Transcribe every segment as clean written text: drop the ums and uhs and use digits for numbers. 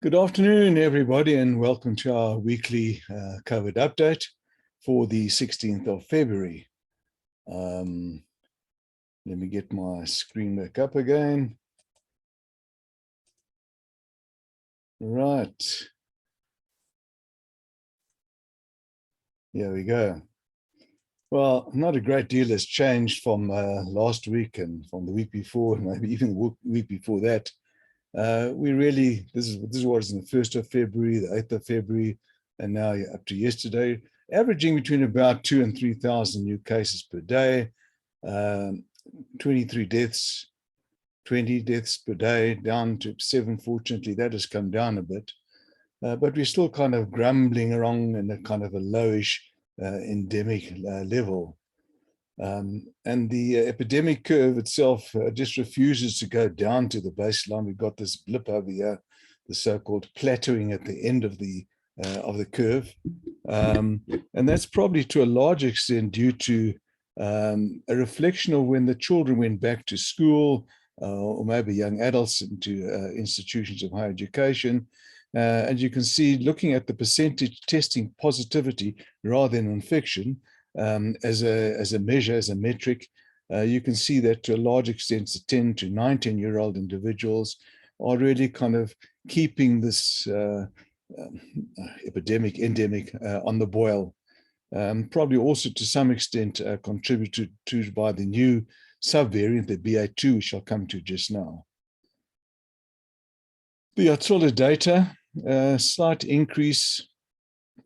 Good afternoon, everybody, and welcome to our weekly COVID update for the 16th of February. Let me get my screen back up again. Right. Here we go. Well, not a great deal has changed from last week and from the week before, maybe even the week before that. This is what is in the 1st of February, the 8th of February, and now up to yesterday, averaging between about 2,000 and 3,000 new cases per day, 23 deaths, 20 deaths per day, down to 7. Fortunately, that has come down a bit, but we're still kind of grumbling around in a kind of a lowish endemic level. And the epidemic curve itself just refuses to go down to the baseline. We've got this blip over here, the so-called plateauing at the end of the curve. And that's probably to a large extent due to a reflection of when the children went back to school, or maybe young adults into institutions of higher education. And you can see, looking at the percentage testing positivity rather than infection, as a measure, as a metric, you can see that to a large extent, the 10 to 19-year-old individuals are really kind of keeping this endemic on the boil. Probably also to some extent contributed to by the new subvariant, the BA2, which I'll come to just now. The Atsola data, slight increase,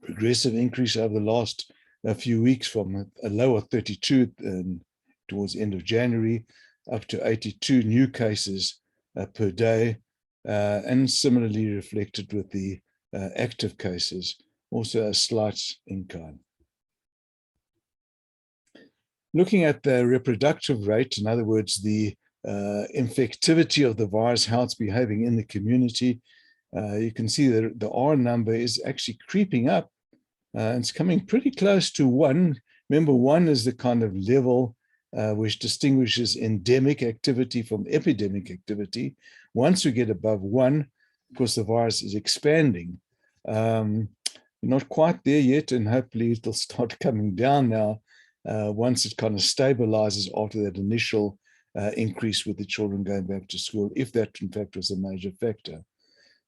progressive increase over the last a few weeks, from a low of 32 towards the end of January up to 82 new cases per day, and similarly reflected with the active cases, also a slight incline. Looking at the reproductive rate, in other words, the infectivity of the virus, how it's behaving in the community, you can see that the R number is actually creeping up. It's coming pretty close to 1. Remember, 1 is the kind of level which distinguishes endemic activity from epidemic activity. Once we get above 1, of course, the virus is expanding. We're not quite there yet, and hopefully it'll start coming down now once it kind of stabilizes after that initial increase with the children going back to school, if that, in fact, was a major factor.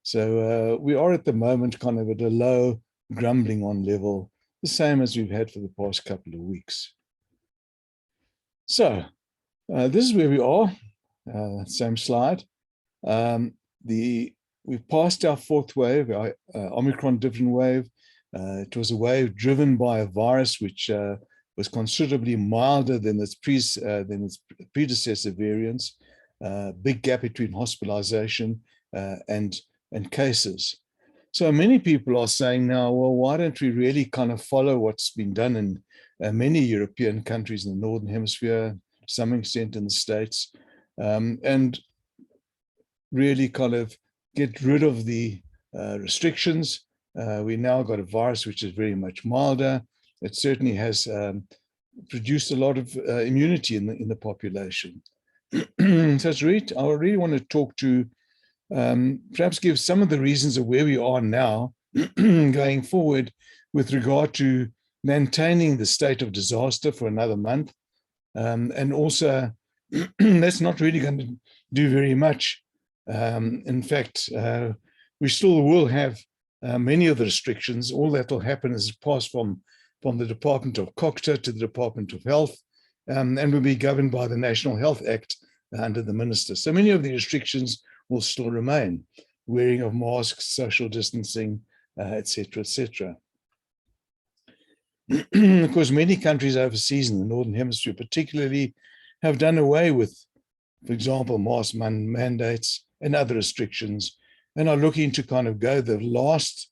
So we are at the moment kind of at a low grumbling on level, the same as we've had for the past couple of weeks. So this is where we are. Same slide. We've passed our 4th wave, our Omicron different wave. It was a wave driven by a virus which was considerably milder than its predecessor variants. Big gap between hospitalization and cases. So many people are saying now, well, why don't we really kind of follow what's been done in many European countries in the Northern Hemisphere, to some extent in the States, and really kind of get rid of the restrictions. We now got a virus which is very much milder. It certainly has produced a lot of immunity in the population. So I really want to talk to perhaps give some of the reasons of where we are now going forward with regard to maintaining the state of disaster for another month. And also, that's not really going to do very much. In fact, we still will have many of the restrictions. All that will happen is pass from the Department of COCTA to the Department of Health, and will be governed by the National Health Act under the Minister. So many of the restrictions will still remain: wearing of masks, social distancing, etc., etc. Of course, many countries overseas in the Northern Hemisphere particularly have done away with, for example, mask mandates and other restrictions, and are looking to kind of go the last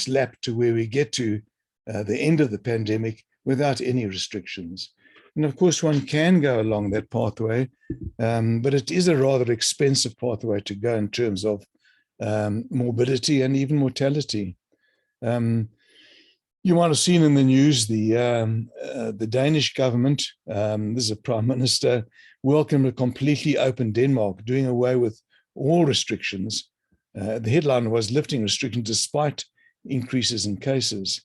lap to where we get to the end of the pandemic without any restrictions. And of course, one can go along that pathway, but it is a rather expensive pathway to go in terms of morbidity and even mortality. You might have seen in the news the Danish government, this is a prime minister, welcomed a completely open Denmark, doing away with all restrictions. the headline was lifting restrictions despite increases in cases.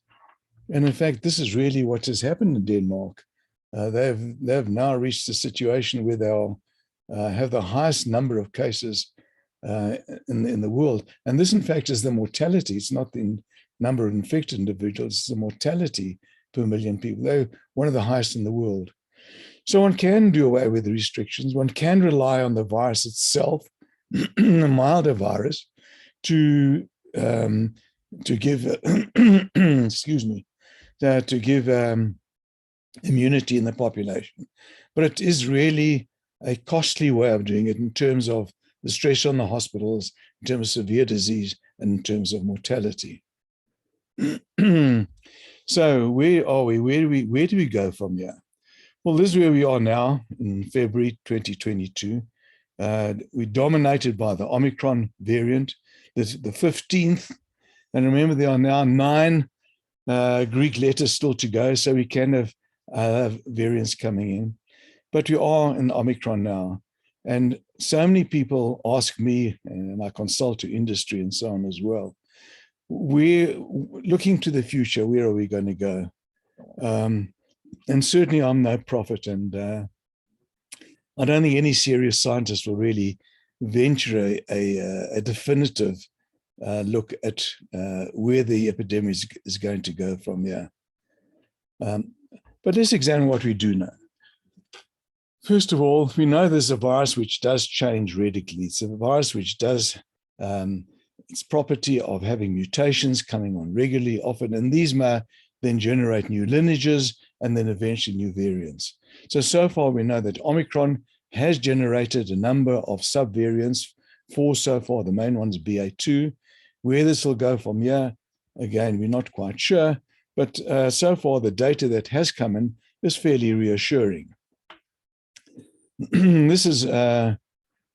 And in fact, this is really what has happened in Denmark. They've now reached a situation where they'll have the highest number of cases in the world. And this, in fact, is the mortality. It's not the number of infected individuals, it's the mortality per million people. They're one of the highest in the world. So one can do away with the restrictions. One can rely on the virus itself, a milder virus, to give, excuse me, to give immunity in the population. But it is really a costly way of doing it in terms of the stress on the hospitals, in terms of severe disease, and in terms of mortality. So where are we? Where do we go from here? Well, this is where we are now in February 2022. We're dominated by the Omicron variant, the 15th. And remember, there are now 9 Greek letters still to go, so we can have variants coming in. But we are in Omicron now. And so many people ask me, and I consult to industry and so on as well, we're looking to the future. Where are we going to go? And certainly I'm no prophet, and I don't think any serious scientist will really venture a definitive look at where the epidemic is going to go from here. But let's examine what we do know. First of all, we know there's a virus which does change radically. It's a virus which does its property of having mutations coming on regularly, often, and these may then generate new lineages and then eventually new variants. So far we know that Omicron has generated a number of subvariants, 4 so far. The main one is BA2. Where this will go from here, again, we're not quite sure, but so far the data that has come in is fairly reassuring. This is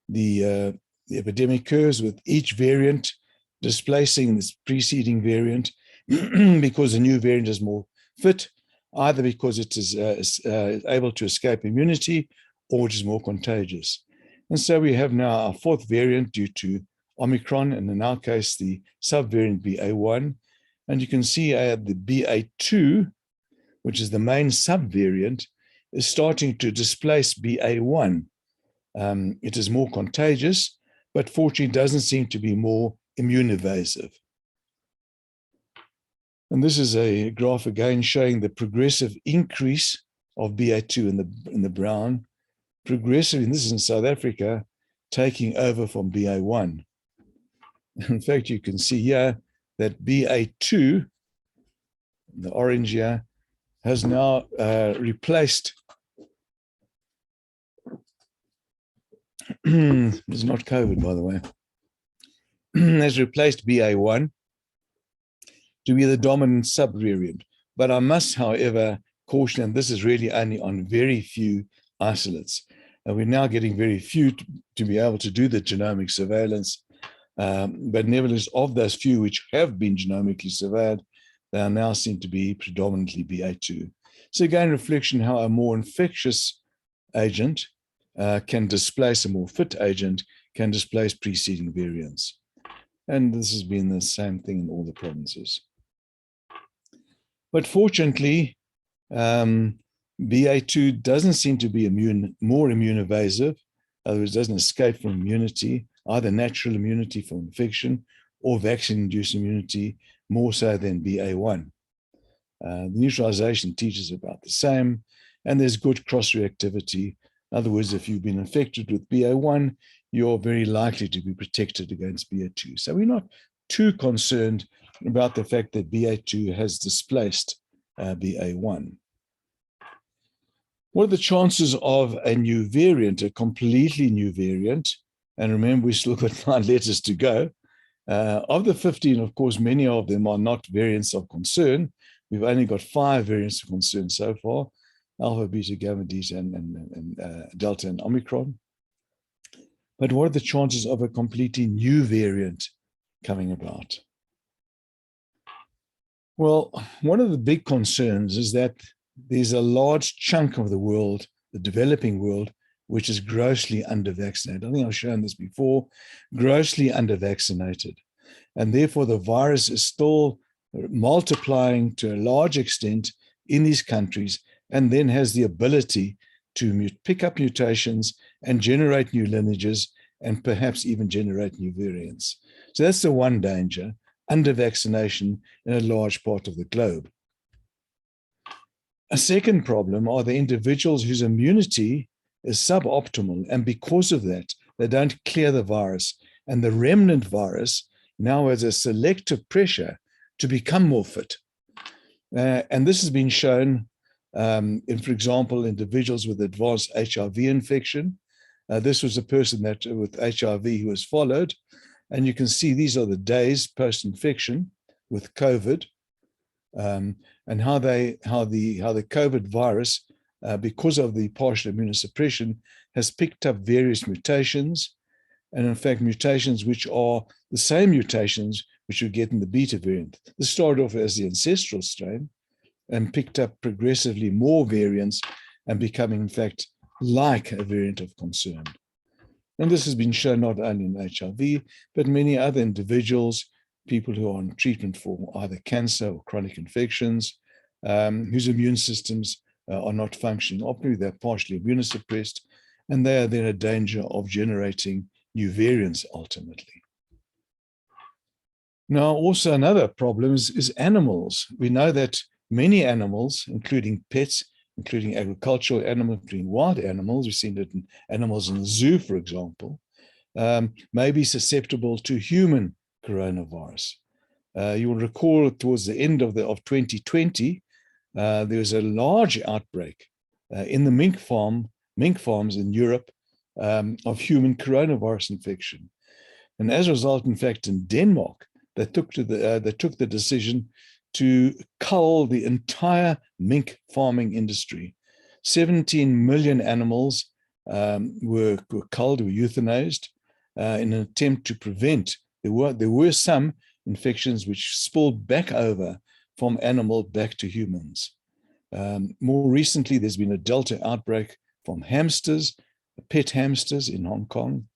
the epidemic curves with each variant displacing this preceding variant because the new variant is more fit, either because it is able to escape immunity or it is more contagious. And so we have now our 4th variant due to Omicron, and in our case, the subvariant BA1. And you can see the BA2, which is the main subvariant, is starting to displace BA1. It is more contagious, but fortunately doesn't seem to be more immune evasive. And this is a graph again showing the progressive increase of BA2 in the brown, progressive, and this is in South Africa, taking over from BA1. In fact, you can see here that BA2, the orange here, has now replaced, it's not COVID, by the way, has replaced BA1 to be the dominant subvariant. But I must, however, caution, and this is really only on very few isolates. And we're now getting very few to be able to do the genomic surveillance. But nevertheless, of those few which have been genomically surveyed, they are now seen to be predominantly BA2. So again, reflection how a more infectious agent can displace a more fit agent, can displace preceding variants. And this has been the same thing in all the provinces. But fortunately, BA2 doesn't seem to be more immune evasive. In other words, doesn't escape from immunity, either natural immunity from infection or vaccine-induced immunity, more so than BA1. The neutralization teaches about the same, and there's good cross-reactivity. In other words, if you've been infected with BA1, you're very likely to be protected against BA2. So we're not too concerned about the fact that BA2 has displaced BA1. What are the chances of a new variant, a completely new variant? And remember, we still got 9 letters to go. Of the 15, of course, many of them are not variants of concern. We've only got 5 variants of concern so far: alpha, beta, gamma, delta, and delta and Omicron. But what are the chances of a completely new variant coming about? Well, one of the big concerns is that there's a large chunk of the world, the developing world, which is grossly under-vaccinated. I think I've shown this before, grossly under-vaccinated. And therefore, the virus is still multiplying to a large extent in these countries, and then has the ability to pick up mutations and generate new lineages, and perhaps even generate new variants. So that's the one danger, under-vaccination in a large part of the globe. A second problem are the individuals whose immunity is suboptimal, and because of that, they don't clear the virus, and the remnant virus now has a selective pressure to become more fit. And this has been shown in, for example, individuals with advanced HIV infection. This was a person that with HIV who was followed, and you can see these are the days post-infection with COVID, and how the COVID virus, because of the partial immunosuppression, has picked up various mutations, and in fact mutations which are the same mutations which you get in the beta variant. This started off as the ancestral strain and picked up progressively more variants and becoming, in fact, like a variant of concern. And this has been shown not only in HIV, but many other individuals, people who are on treatment for either cancer or chronic infections, whose immune systems are not functioning optimally, they're partially immunosuppressed, and they are then a danger of generating new variants ultimately. Now, also another problem is animals. We know that many animals, including pets, including agricultural animals, including wild animals, we've seen it in animals in the zoo, for example, may be susceptible to human coronavirus. You will recall towards the end of 2020, there was a large outbreak in the mink farms in Europe of human coronavirus infection. And as a result, in fact, in Denmark, they took the decision to cull the entire mink farming industry. 17 million animals were culled, were euthanized in an attempt to prevent. There were some infections which spilled back over from animal back to humans. More recently, there's been a Delta outbreak from hamsters, pet hamsters in Hong Kong,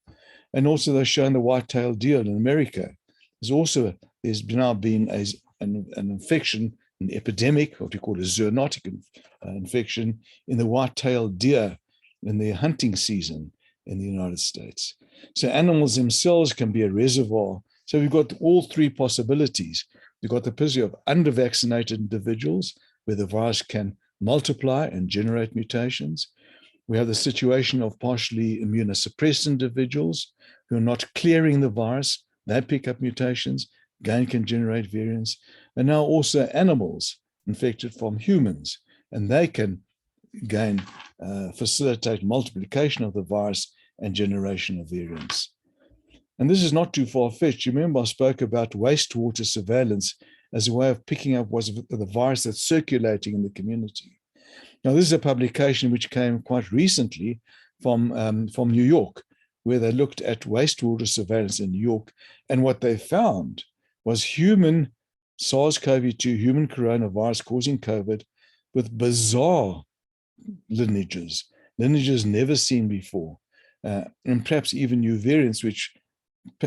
and also they've shown the white-tailed deer in America. There's now been an infection, an epidemic, what we call a zoonotic infection in the white-tailed deer in their hunting season in the United States. So animals themselves can be a reservoir. So we've got all three possibilities. We've got the possibility of under-vaccinated individuals where the virus can multiply and generate mutations. We have the situation of partially immunosuppressed individuals who are not clearing the virus. They pick up mutations, again can generate variants. And now also animals infected from humans, and they can again facilitate multiplication of the virus and generation of variants. And this is not too far-fetched. You remember I spoke about wastewater surveillance as a way of picking up the virus that's circulating in the community. Now, this is a publication which came quite recently from New York, where they looked at wastewater surveillance in New York, and what they found was human SARS-CoV-2, human coronavirus causing COVID, with bizarre lineages never seen before, and perhaps even new variants which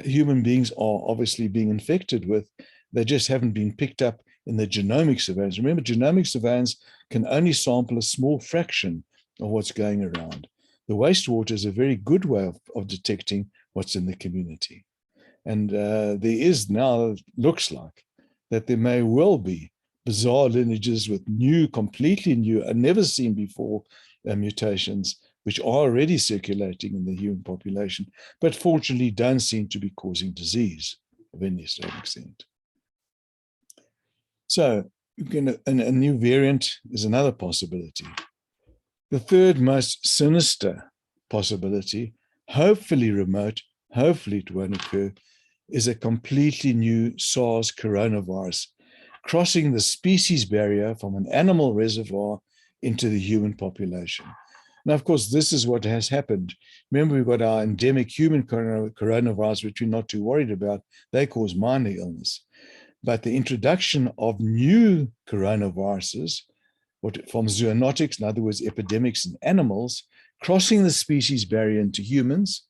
human beings are obviously being infected with. They just haven't been picked up in the genomic surveillance. Remember, genomic surveillance can only sample a small fraction of what's going around. The wastewater is a very good way of detecting what's in the community. And there is now, looks like, that there may well be bizarre lineages with new, completely new, and never seen before mutations, which are already circulating in the human population, but fortunately don't seem to be causing disease of any certain extent. So a new variant is another possibility. The third most sinister possibility, hopefully remote, hopefully it won't occur, is a completely new SARS coronavirus crossing the species barrier from an animal reservoir into the human population. Now, of course, this is what has happened. Remember, we've got our endemic human coronavirus, which we're not too worried about. They cause minor illness. But the introduction of new coronaviruses from zoonotics, in other words, epidemics in animals, crossing the species barrier into humans.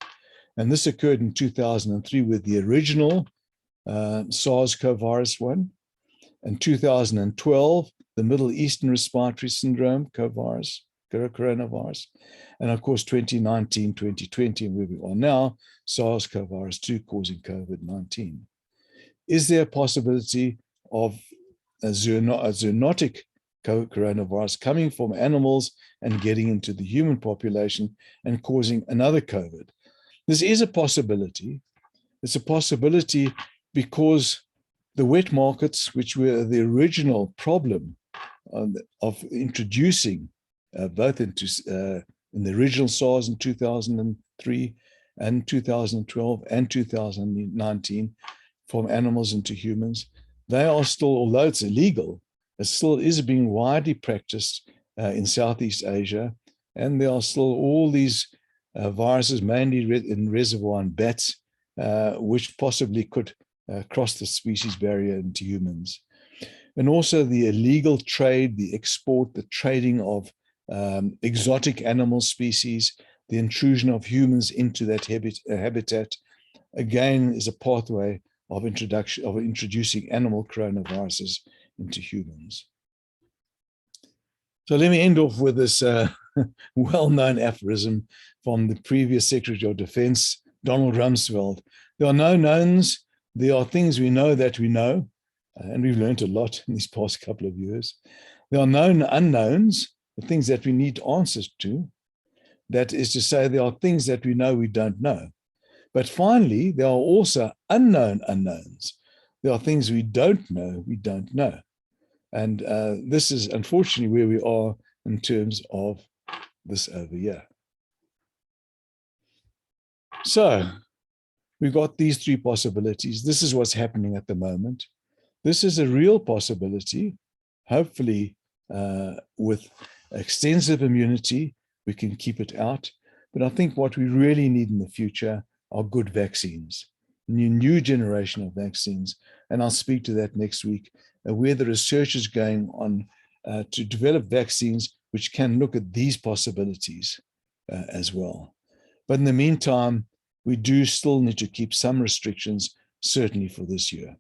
And this occurred in 2003 with the original SARS-CoV virus one. In 2012, the Middle Eastern Respiratory Syndrome coronavirus. And of course, 2019, 2020, and where we are now, SARS-CoV-2 causing COVID-19. Is there a possibility of a zoonotic coronavirus coming from animals and getting into the human population and causing another COVID? This is a possibility. It's a possibility because the wet markets, which were the original problem of introducing both into in the original SARS in 2003 and 2012 and 2019 from animals into humans, they are still, although it's illegal, it still is being widely practiced in Southeast Asia, and there are still all these viruses, mainly in reservoir and bats, which possibly could cross the species barrier into humans. And also the illegal trade, the export, the trading of exotic animal species, the intrusion of humans into that habitat, again, is a pathway of introducing animal coronaviruses into humans. So let me end off with this well-known aphorism from the previous Secretary of Defense, Donald Rumsfeld. There are no knowns, there are things we know that we know, and we've learned a lot in these past couple of years. There are known unknowns, the things that we need answers to. That is to say, there are things that we know we don't know. But finally, there are also unknown unknowns. There are things we don't know we don't know. And this is unfortunately where we are in terms of this over here. So we've got these three possibilities. This is what's happening at the moment. This is a real possibility. Hopefully, with extensive immunity, we can keep it out. But I think what we really need in the future are good vaccines, new generation of vaccines. And I'll speak to that next week, where the research is going on to develop vaccines which can look at these possibilities as well. But in the meantime, we do still need to keep some restrictions, certainly for this year.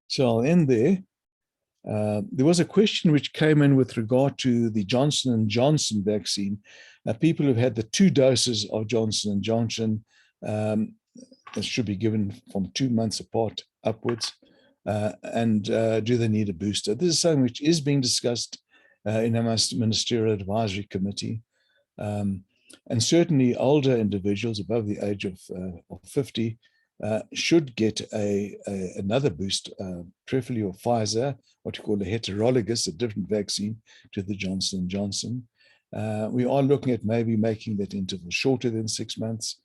So I'll end there. There was a question which came in with regard to the Johnson & Johnson vaccine. People who've had the 2 doses of Johnson & Johnson, that should be given from 2 months apart upwards, and do they need a booster? This is something which is being discussed in our Ministerial Advisory Committee. And certainly older individuals above the age of 50 should get another boost, preferably of Pfizer, what you call a heterologous, a different vaccine to the Johnson & Johnson. We are looking at maybe making that interval shorter than 6 months,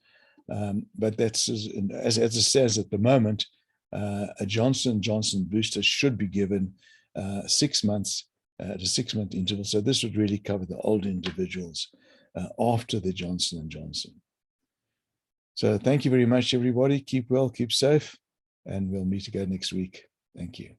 but that's as it stands at the moment. A Johnson & Johnson booster should be given 6 months at a 6-month interval. So this would really cover the older individuals after the Johnson & Johnson. So thank you very much, everybody. Keep well, keep safe, and we'll meet again next week. Thank you.